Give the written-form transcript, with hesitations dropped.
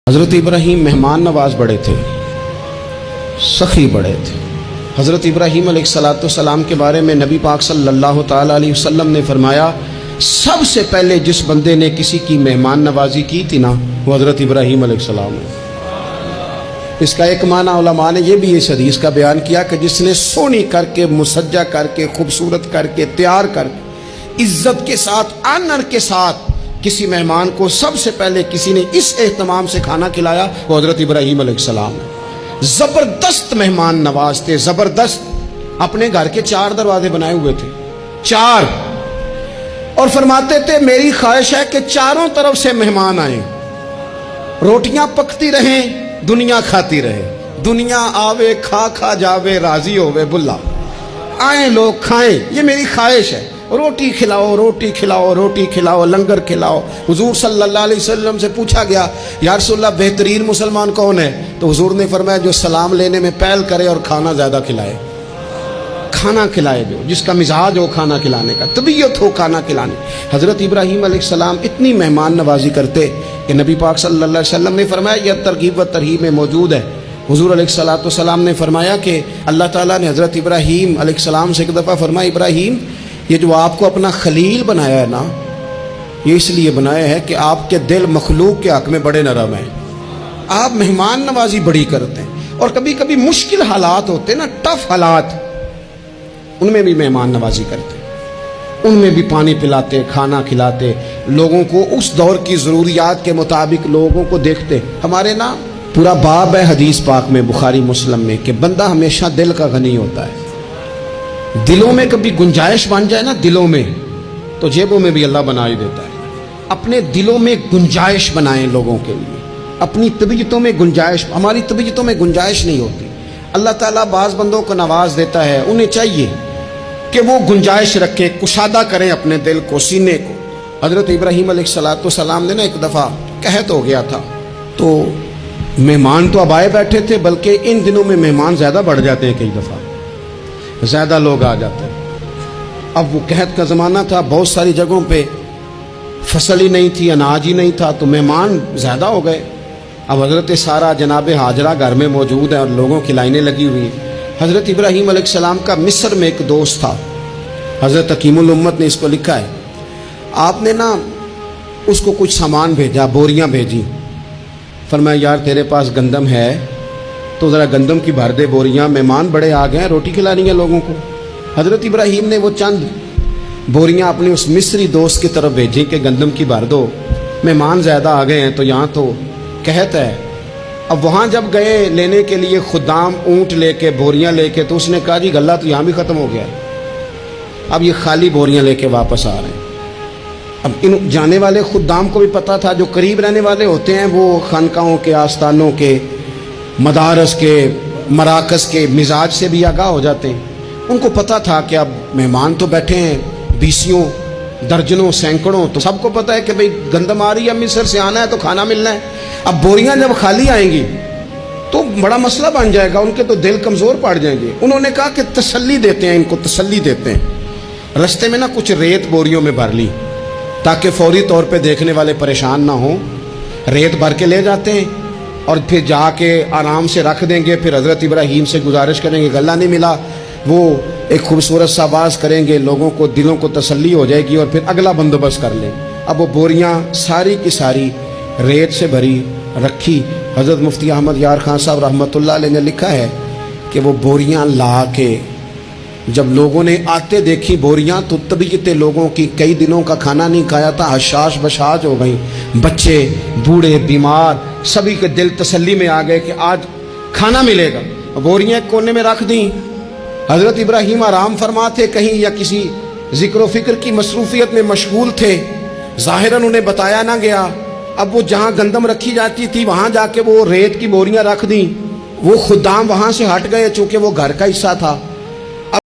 حضرت ابراہیم مہمان نواز بڑے تھے، سخی بڑے تھے۔ حضرت ابراہیم علیہ السلام کے بارے میں نبی پاک صلی اللہ تعالیٰ علیہ وسلم نے فرمایا، سب سے پہلے جس بندے نے کسی کی مہمان نوازی کی تھی نا، وہ حضرت ابراہیم علیہ السلام ہے۔ اس کا ایک معنی علماء نے یہ بھی اس حدیث کا بیان کیا کہ جس نے سونی کر کے، مسجہ کر کے، خوبصورت کر کے، تیار کر کے، عزت کے ساتھ، آنر کے ساتھ کسی مہمان کو سب سے پہلے کسی نے اس اہتمام سے کھانا کھلایا، وہ حضرت ابراہیم علیہ السلام ہے۔ زبردست مہمان نواز تھے، زبردست۔ اپنے گھر کے 4 دروازے بنائے ہوئے تھے، 4، اور فرماتے تھے میری خواہش ہے کہ چاروں طرف سے مہمان آئیں، روٹیاں پکتی رہیں، دنیا کھاتی رہے، دنیا آوے کھا کھا جاوے، راضی ہوئے بلا، آئیں لوگ کھائیں، یہ میری خواہش ہے۔ روٹی کھلاؤ، روٹی کھلاؤ، روٹی کھلاؤ، لنگر کھلاؤ۔ حضور صلی اللہ علیہ وسلم سے پوچھا گیا، یا رسول اللہ بہترین مسلمان کون ہے؟ تو حضور نے فرمایا جو سلام لینے میں پہل کرے اور کھانا زیادہ کھلائے، کھانا کھلائے، جو جس کا مزاج ہو کھانا کھلانے کا، طبیعت ہو کھانا کھلانے۔ حضرت ابراہیم علیہ السلام اتنی مہمان نوازی کرتے کہ نبی پاک صلی اللہ علیہ وسلم نے فرمایا، یہ ترغیب و ترہیب میں موجود ہے۔ حضور علیہ السلام نے فرمایا کہ اللہ تعالیٰ نے حضرت ابراہیم علیہ السلام سے ایک دفعہ فرمایا، ابراہیم یہ جو آپ کو اپنا خلیل بنایا ہے نا، یہ اس لیے بنایا ہے کہ آپ کے دل مخلوق کے حق میں بڑے نرم ہیں، آپ مہمان نوازی بڑی کرتے ہیں، اور کبھی کبھی مشکل حالات ہوتے ہیں نا، ٹف حالات، ان میں بھی مہمان نوازی کرتے، ان میں بھی پانی پلاتے، کھانا کھلاتے، لوگوں کو اس دور کی ضروریات کے مطابق لوگوں کو دیکھتے۔ ہمارے نا پورا باب ہے حدیث پاک میں، بخاری مسلم میں، کہ بندہ ہمیشہ دل کا غنی ہوتا ہے۔ دلوں میں کبھی گنجائش بن جائے نا، دلوں میں، تو جیبوں میں بھی اللہ بنا ہی دیتا ہے۔ اپنے دلوں میں گنجائش بنائیں لوگوں کے لیے، اپنی طبیعتوں میں گنجائش۔ ہماری طبیعتوں میں گنجائش نہیں ہوتی، اللہ تعالیٰ بعض بندوں کو نواز دیتا ہے، انہیں چاہیے کہ وہ گنجائش رکھیں، کشادہ کریں اپنے دل کو، سینے کو۔ حضرت ابراہیم علیہ السلام نے نا ایک دفعہ قحط ہو گیا تھا، تو مہمان تو اب آئے بیٹھے تھے، بلکہ ان دنوں میں مہمان زیادہ بڑھ جاتے ہیں، کئی دفعہ زیادہ لوگ آ جاتے ہیں۔ اب وہ قحط کا زمانہ تھا، بہت ساری جگہوں پہ فصل ہی نہیں تھی، اناج ہی نہیں تھا، تو مہمان زیادہ ہو گئے۔ اب حضرت سارہ جناب ہاجرہ گھر میں موجود ہیں اور لوگوں کی لائنیں لگی ہوئی ہیں۔ حضرت ابراہیم علیہ السلام کا مصر میں ایک دوست تھا، حضرت حکیم الامت نے اس کو لکھا ہے، آپ نے نا اس کو کچھ سامان بھیجا، بوریاں بھیجی، فرمایا یار تیرے پاس گندم ہے تو ذرا گندم کی بھر دے بوریاں، مہمان بڑے آ گئے ہیں، روٹی کھلانی ہے لوگوں کو۔ حضرت ابراہیم نے وہ چند بوریاں اپنے اس مصری دوست کی طرف بھیجیں کہ گندم کی بھر دو، مہمان زیادہ آ گئے ہیں تو یہاں تو قحط ہے۔ اب وہاں جب گئے لینے کے لیے خدام اونٹ لے کے، بوریاں لے کے، تو اس نے کہا جی غلہ تو یہاں بھی ختم ہو گیا ہے، اب یہ خالی بوریاں لے کے واپس آ رہے ہیں۔ اب ان جانے والے خدام کو بھی پتہ تھا، جو قریب رہنے والے ہوتے ہیں وہ خانقاہوں کے، آستانوں کے، مدارس کے، مراکز کے مزاج سے بھی آگاہ ہو جاتے ہیں۔ ان کو پتہ تھا کہ اب مہمان تو بیٹھے ہیں، 20 درجنوں، سینکڑوں، تو سب کو پتہ ہے کہ بھئی گندم آ رہی ہے، مصر سے آنا ہے تو کھانا ملنا ہے۔ اب بوریاں جب خالی آئیں گی تو بڑا مسئلہ بن جائے گا، ان کے تو دل کمزور پڑ جائیں گے۔ انہوں نے کہا کہ تسلی دیتے ہیں، ان کو تسلی دیتے ہیں۔ رستے میں نا کچھ ریت بوریوں میں بھر لی تاکہ فوری طور پہ دیکھنے والے پریشان نہ ہوں، ریت بھر کے لے جاتے ہیں اور پھر جا کے آرام سے رکھ دیں گے۔ پھر حضرت ابراہیم سے گزارش کریں گے، غلہ نہیں ملا، وہ ایک خوبصورت سا آواز کریں گے، لوگوں کو دلوں کو تسلی ہو جائے گی، اور پھر اگلا بندوبست کر لیں۔ اب وہ بوریاں ساری کی ساری ریت سے بھری رکھی۔ حضرت مفتی احمد یار خان صاحب رحمۃ اللہ علیہ نے لکھا ہے کہ وہ بوریاں لا کے جب لوگوں نے آتے دیکھی بوریاں، تو طبیعت لوگوں کی کئی دنوں کا کھانا نہیں کھایا تھا، حشاش بشاش ہو گئی، بچے، بوڑھے، بیمار، سبھی کے دل تسلی میں آ گئے کہ آج کھانا ملے گا۔ بوریاں ایک کونے میں رکھ دیں۔ حضرت ابراہیم آرام فرما تھے کہیں، یا کسی ذکر و فکر کی مصروفیت میں مشغول تھے، ظاہراً انہیں بتایا نہ گیا۔ اب وہ جہاں گندم رکھی جاتی تھی وہاں جا کے وہ ریت کی بوریاں رکھ دیں۔ وہ خدام وہاں سے ہٹ گئے چونکہ وہ گھر کا حصہ تھا۔